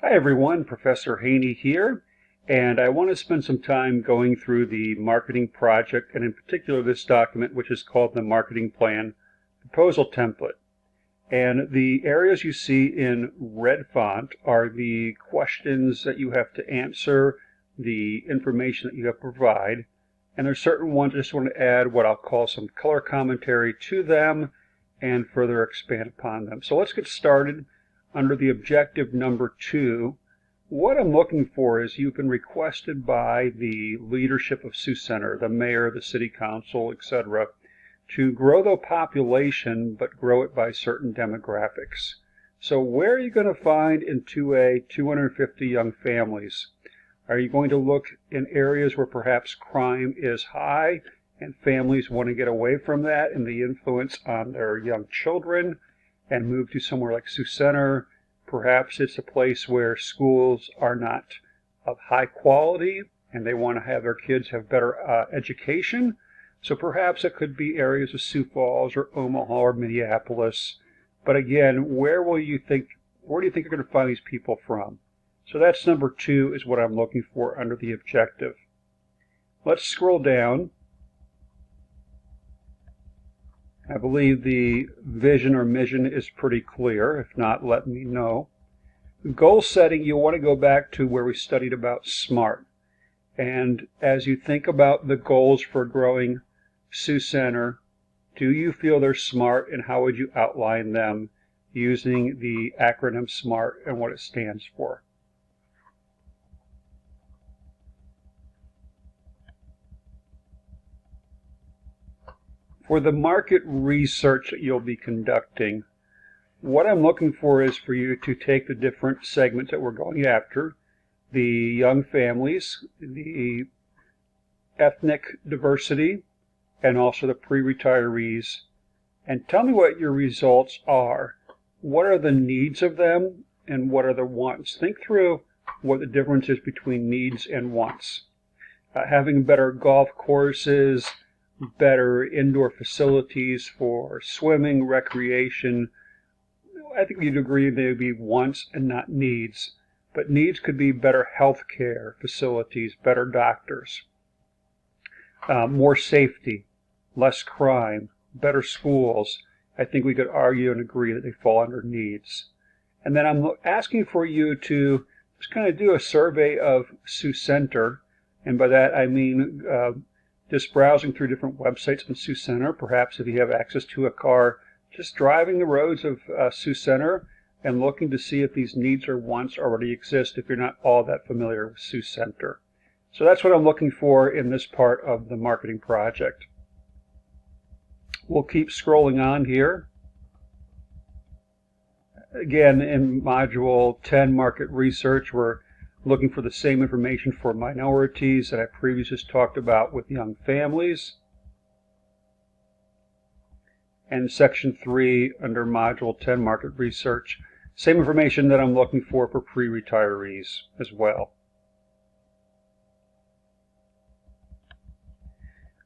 Hi everyone, Professor Haney here, and I want to spend some time going through the marketing project, and in particular this document, which is called the Marketing Plan Proposal Template. And the areas you see in red font are the questions that you have to answer, the information that you have to provide, and there's certain ones I just want to add what I'll call some color commentary to them and further expand upon them. So let's get started. Under the objective number 2, what I'm looking for is you've been requested by the leadership of Sioux Center, the mayor, the city council, etc., to grow the population, but grow it by certain demographics. So where are you going to find in 2A 250 young families? Are you going to look in areas where perhaps crime is high and families want to get away from that and the influence on their young children and move to somewhere like Sioux Center? Perhaps it's a place where schools are not of high quality and they want to have their kids have better education. So perhaps it could be areas of Sioux Falls or Omaha or Minneapolis. But again, where do you think you're going to find these people from? So that's number 2 is what I'm looking for under the objective. Let's scroll down. I believe the vision or mission is pretty clear. If not, let me know. Goal setting, you'll want to go back to where we studied about SMART. And as you think about the goals for growing Sioux Center, do you feel they're SMART, and how would you outline them using the acronym SMART and what it stands for? For the market research that you'll be conducting, what I'm looking for is for you to take the different segments that we're going after, the young families, the ethnic diversity, and also the pre-retirees, and tell me what your results are. What are the needs of them and what are the wants? Think through what the difference is between needs and wants. Having better golf courses, better indoor facilities for swimming, recreation, I think you'd agree they would be wants and not needs. But needs could be better health care facilities, better doctors, more safety, less crime, better schools. I think we could argue and agree that they fall under needs. And then I'm asking for you to just kind of do a survey of Sioux Center, and by that I mean just browsing through different websites on Sioux Center. Perhaps if you have access to a car, just driving the roads of Sioux Center and looking to see if these needs or wants already exist if you're not all that familiar with Sioux Center. So that's what I'm looking for in this part of the marketing project. We'll keep scrolling on here. Again, in Module 10, Market Research, we're looking for the same information for minorities that I previously talked about with young families. And Section 3, under Module 10, Market Research, same information that I'm looking for pre-retirees as well.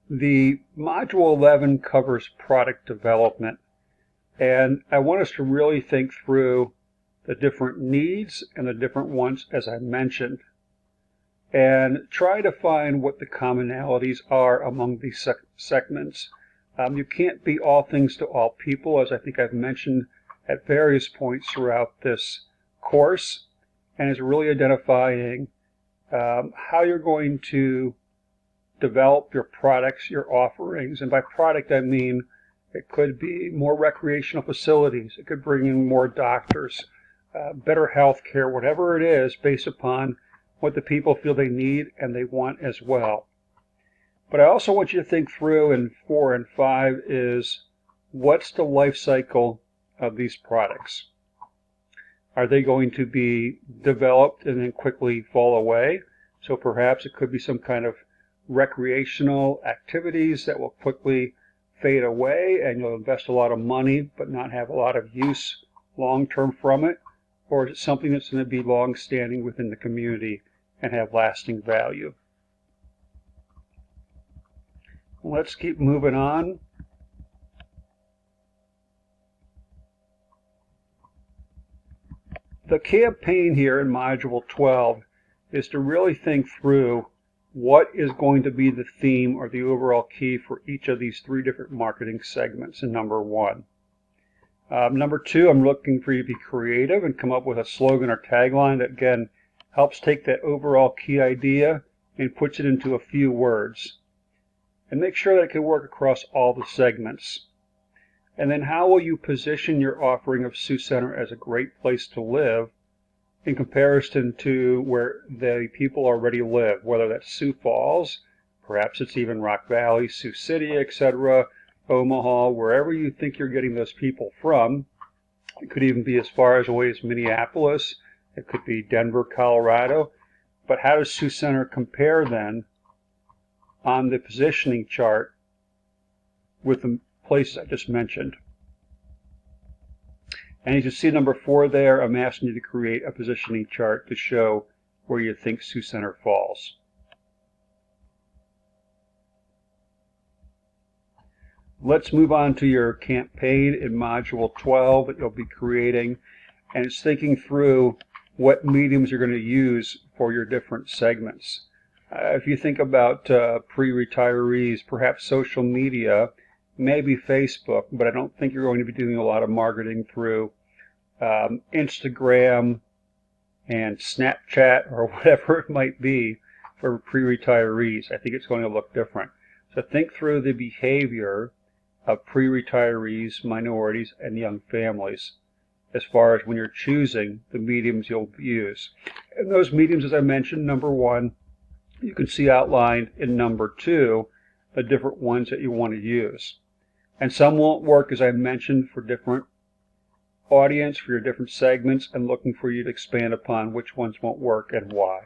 The Module 11 covers product development, and I want us to really think through the different needs and the different wants, as I mentioned, and try to find what the commonalities are among these segments. You can't be all things to all people, as I think I've mentioned at various points throughout this course, and it's really identifying how you're going to develop your products, your offerings. And by product, I mean it could be more recreational facilities, it could bring in more doctors, better health care, whatever it is, based upon what the people feel they need and they want as well. But I also want you to think through in 4 and 5 is, what's the life cycle of these products? Are they going to be developed and then quickly fall away? So perhaps it could be some kind of recreational activities that will quickly fade away and you'll invest a lot of money but not have a lot of use long-term from it. Or is it something that's going to be long-standing within the community and have lasting value? Let's keep moving on. The campaign here in Module 12 is to really think through what is going to be the theme or the overall key for each of these three different marketing segments in number one. Number two, I'm looking for you to be creative and come up with a slogan or tagline that, again, helps take that overall key idea and puts it into a few words. And make sure that it can work across all the segments. And then how will you position your offering of Sioux Center as a great place to live in comparison to where the people already live, whether that's Sioux Falls, perhaps it's even Rock Valley, Sioux City, etc., Omaha, wherever you think you're getting those people from. It could even be as far away as Minneapolis. It could be Denver, Colorado. But how does Sioux Center compare then on the positioning chart with the places I just mentioned? And as you see number 4 there, I'm asking you to create a positioning chart to show where you think Sioux Center falls. Let's move on to your campaign in Module 12 that you'll be creating, and it's thinking through what mediums you're going to use for your different segments. If you think about pre-retirees, perhaps social media, maybe Facebook, but I don't think you're going to be doing a lot of marketing through Instagram and Snapchat or whatever it might be for pre-retirees. I think it's going to look different. So think through the behavior of pre-retirees, minorities, and young families as far as when you're choosing the mediums you'll use. And those mediums, as I mentioned, number 1, you can see outlined in number 2 the different ones that you want to use. And some won't work, as I mentioned, for different audience, for your different segments, and looking for you to expand upon which ones won't work and why.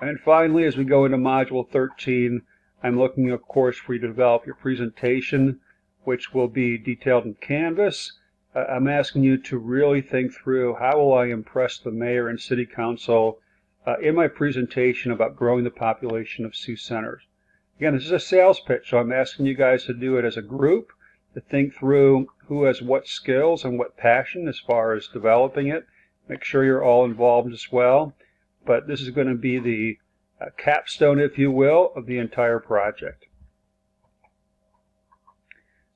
And finally, as we go into Module 13, I'm looking, of course, for you to develop your presentation, which will be detailed in Canvas. I'm asking you to really think through how will I impress the mayor and city council in my presentation about growing the population of Sioux Center. Again, this is a sales pitch, so I'm asking you guys to do it as a group, to think through who has what skills and what passion as far as developing it. Make sure you're all involved as well. But this is going to be the capstone, if you will, of the entire project.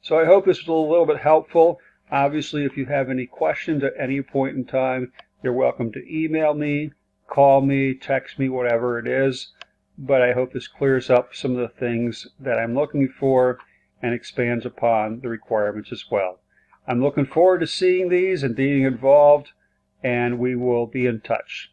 So I hope this was a little bit helpful. Obviously, if you have any questions at any point in time, you're welcome to email me, call me, text me, whatever it is. But I hope this clears up some of the things that I'm looking for and expands upon the requirements as well. I'm looking forward to seeing these and being involved, and we will be in touch.